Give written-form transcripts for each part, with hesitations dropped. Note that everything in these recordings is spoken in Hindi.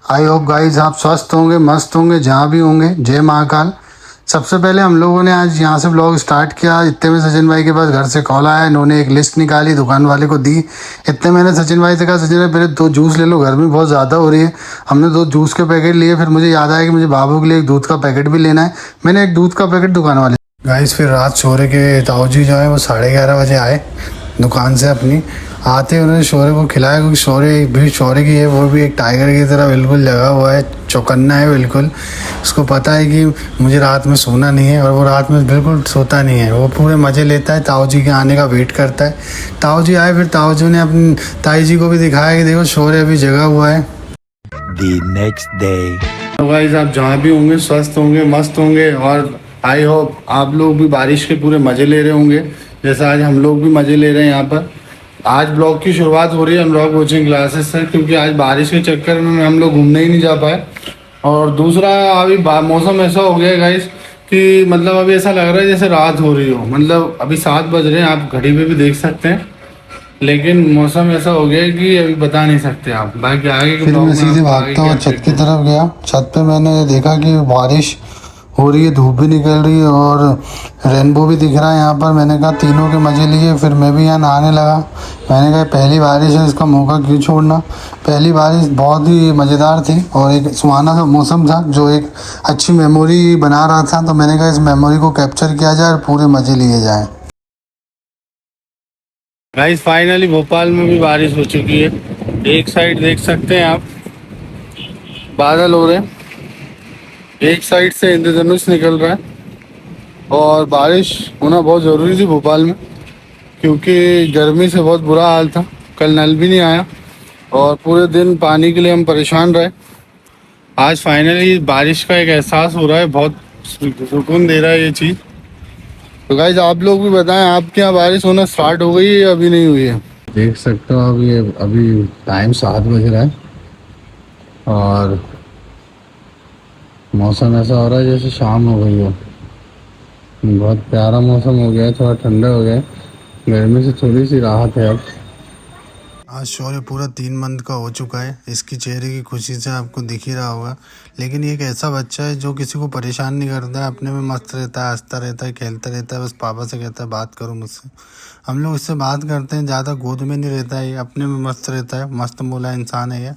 आई होप गाइज आप स्वस्थ होंगे, मस्त होंगे, जहाँ भी होंगे। जय महाकाल। सबसे पहले हम लोगों ने आज यहाँ से ब्लॉग स्टार्ट किया। इतने में सचिन भाई के पास घर से कॉल आया, इन्होंने एक लिस्ट निकाली, दुकान वाले को दी। इतने मैंने सचिन भाई से कहा, सचिन भाई पहले 2 जूस ले लो, गर्मी बहुत ज़्यादा हो रही है। हमने 2 जूस के पैकेट लिए, फिर मुझे याद आया कि मुझे बाबू के लिए एक दूध का पैकेट भी लेना है। मैंने एक दूध का पैकेट दुकान वाले गाइस। फिर रात शोरे के ताऊ जी जो है वो 11:30 बजे आए दुकान से अपनी। आते उन्होंने शौर्य को खिलाया, क्योंकि शौर्य भी शौर्य की है, वो भी एक टाइगर की तरह बिल्कुल लगा हुआ है, चौकन्ना है बिल्कुल। उसको पता है कि मुझे रात में सोना नहीं है, और वो रात में बिल्कुल सोता नहीं है। वो पूरे मज़े लेता है, ताऊ जी के आने का वेट करता है। ताऊ जी आए, फिर ताऊ जी ने अपनी ताई जी को भी दिखाया कि देखो शौर्य अभी जगा हुआ है। The next day. तो गाइस आप जहाँ भी होंगे स्वस्थ होंगे, मस्त होंगे, और आई होप आप लोग भी बारिश के पूरे मज़े ले रहे होंगे, जैसा आज हम लोग भी मज़े ले रहे हैं यहाँ पर। आज ब्लॉग की शुरुआत हो रही है अनुराग कोचिंग क्लासेस से, क्योंकि आज बारिश के चक्कर में हम लोग घूमने ही नहीं जा पाए। और दूसरा, अभी मौसम ऐसा हो गया है गाइस कि मतलब अभी ऐसा लग रहा है जैसे रात हो रही हो। मतलब अभी 7 बज रहे हैं, आप घड़ी पे भी देख सकते हैं, लेकिन मौसम ऐसा हो गया है कि अभी बता नहीं सकते आप। बाकी आगे के फिर ब्लॉग मैं में सीधे आपको आगे भागता हुआ क्या छत की देखना है। तरफ गया। छत पे मैंने देखा कि बारिश हो रही है, धूप भी निकल रही है और रेनबो भी दिख रहा है यहाँ पर। मैंने कहा तीनों के मज़े लिए, फिर मैं भी यहाँ नहाने लगा। मैंने कहा पहली बारिश है, इसका मौका क्यों छोड़ना। पहली बारिश बहुत ही मज़ेदार थी और एक सुहाना सा मौसम था, जो एक अच्छी मेमोरी बना रहा था। तो मैंने कहा इस मेमोरी को कैप्चर किया जाए और पूरे मज़े लिए जाएँ। गाइस फाइनली भोपाल में भी बारिश हो चुकी है। एक साइड देख सकते हैं आप, बादल हो रहे हैं, एक साइड से इंद्रधनुष निकल रहा है। और बारिश होना बहुत ज़रूरी थी भोपाल में, क्योंकि गर्मी से बहुत बुरा हाल था। कल नल भी नहीं आया और पूरे दिन पानी के लिए हम परेशान रहे। आज फाइनली बारिश का एक एहसास हो रहा है, बहुत सुकून दे रहा है ये चीज़। तो गाइस आप लोग भी बताएं, आपके यहाँ बारिश होना स्टार्ट हो गई है या अभी नहीं हुई है। देख सकते हो अब ये अभी टाइम 7 बज रहा है और मौसम ऐसा हो रहा है जैसे शाम हो गई हो। बहुत प्यारा मौसम हो गया है, थोड़ा ठंडा हो गया है, गर्मी से थोड़ी सी राहत है अब। आज शौर्य पूरा 3 मंथ का हो चुका है। इसकी चेहरे की खुशी से आपको दिख ही रहा होगा। लेकिन ये एक ऐसा बच्चा है जो किसी को परेशान नहीं करता है, अपने में मस्त रहता है, हंसता रहता है, खेलता रहता है। बस पापा से कहता है बात करो मुझसे। हम लोग इससे बात करते हैं, ज़्यादा गोद में नहीं रहता है, ये अपने में मस्त रहता है। मस्त मोला इंसान है ये,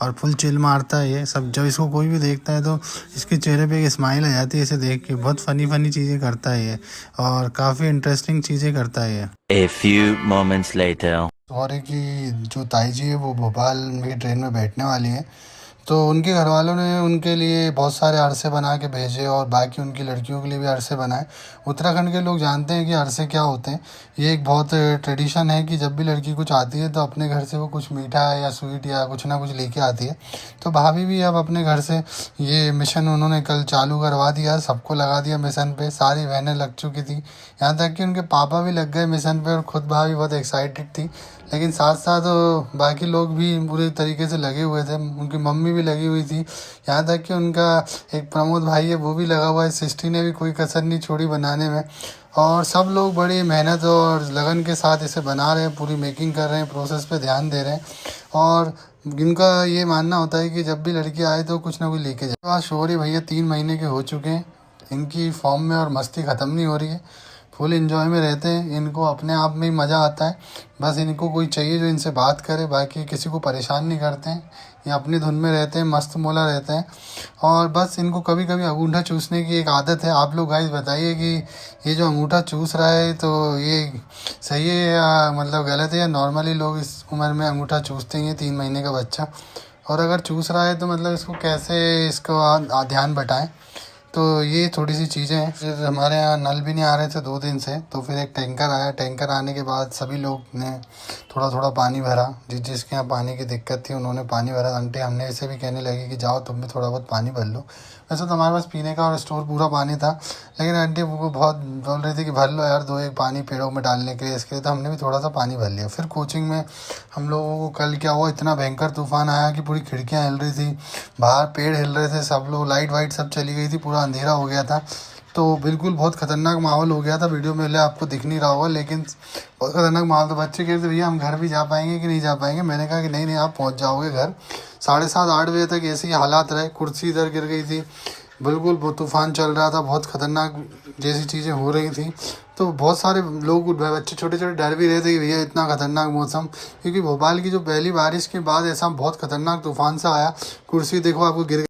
और फुल चिल मारता है ये सब। जब इसको कोई भी देखता है तो इसके चेहरे पे एक स्माइल आ जाती है इसे देख के। बहुत फ़नी फ़नी चीज़ें करता है ये, और काफ़ी इंटरेस्टिंग चीज़ें करता है ये। A few moments later. Sorry कि जो ताई जी है वो भोपाल में ट्रेन में बैठने वाली हैं, तो उनके घर वालों ने उनके लिए बहुत सारे अरसे बना के भेजे, और बाकी उनकी लड़कियों के लिए भी अरसे बनाए। उत्तराखंड के लोग जानते हैं कि अरसे क्या होते हैं। ये एक बहुत ट्रेडिशन है कि जब भी लड़की कुछ आती है तो अपने घर से वो कुछ मीठा या स्वीट या कुछ ना कुछ लेके आती है। तो भाभी भी अब अपने घर से ये मिशन उन्होंने कल चालू करवा दिया, सबको लगा दिया मिशन पे। सारी बहनें लग चुकी थी, यहाँ तक कि उनके पापा भी लग गए मिशन पे, और खुद भाभी बहुत एक्साइटेड थी। लेकिन साथ साथ बाकी लोग भी पूरे तरीके से लगे हुए थे। उनकी मम्मी भी लगी हुई थी, यहाँ तक कि उनका एक प्रमोद भाई है वो भी लगा हुआ है। सृष्टि ने भी कोई कसर नहीं छोड़ी बनाने में। और सब लोग बड़ी मेहनत और लगन के साथ इसे बना रहे हैं, पूरी मेकिंग कर रहे हैं, प्रोसेस पे ध्यान दे रहे हैं। और इनका ये मानना होता है कि जब भी लड़की आए तो कुछ ना कुछ लेके जाए। आज शौर्य भैया 3 महीने के हो चुके हैं, इनकी फॉर्म में और मस्ती ख़त्म नहीं हो रही है। फुल एंजॉय में रहते हैं, इनको अपने आप में ही मज़ा आता है। बस इनको कोई चाहिए जो इनसे बात करे, बाकी किसी को परेशान नहीं करते हैं। ये अपनी धुन में रहते हैं, मस्त मोला रहते हैं। और बस इनको कभी कभी अंगूठा चूसने की एक आदत है। आप लोग गाइस बताइए कि ये जो अंगूठा चूस रहा है तो ये सही है या मतलब गलत है, या नॉर्मली लोग इस उम्र में अंगूठा चूसते हैं 3 महीने का बच्चा। और अगर चूस रहा है तो मतलब इसको कैसे इसको ध्यान बटाएं। तो ये थोड़ी सी चीज़ें हैं। फिर हमारे यहाँ नल भी नहीं आ रहे थे 2 दिन से, तो फिर एक टैंकर आया। टैंकर आने के बाद सभी लोग ने थोड़ा थोड़ा पानी भरा। जिसके यहाँ पानी की दिक्कत थी उन्होंने पानी भरा। आंटी हमने इसे भी कहने लगी कि जाओ तुम भी थोड़ा बहुत पानी भर लो। वैसे तो हमारे पास पीने का और स्टोर पूरा पानी था, लेकिन आंटी वो बहुत बोल रही थी कि भर लो यार 2 एक पानी पेड़ों में डालने के लिए, इसके लिए। तो हमने भी थोड़ा सा पानी भर लिया। फिर कोचिंग में हम लोगों को कल क्या हुआ, इतना भयंकर तूफान आया कि पूरी खिड़कियाँ हिल रही थी, बाहर पेड़ हिल रहे थे, सब लोग लाइट वाइट सब चली गई थी, पूरा अंधेरा हो गया था। तो बिल्कुल बहुत ख़तरनाक माहौल हो गया था। वीडियो में आपको दिख नहीं रहा होगा, लेकिन बहुत ख़तरनाक माहौल। तो बच्चे कह रहे थे भैया हम घर भी जा पाएंगे कि नहीं जा पाएंगे। मैंने कहा कि नहीं नहीं, आप पहुंच जाओगे घर। 7:30-8 बजे तक ऐसे ही हालात रहे। कुर्सी इधर गिर गई थी, बिल्कुल वो तूफ़ान चल रहा था, बहुत ख़तरनाक जैसी चीज़ें हो रही थी। तो बहुत सारे लोग, बच्चे छोटे छोटे डर भी रहे थे कि भैया इतना ख़तरनाक मौसम, क्योंकि भोपाल की जो पहली बारिश के बाद ऐसा बहुत ख़तरनाक तूफ़ान सा आया। कुर्सी देखो आपको गिर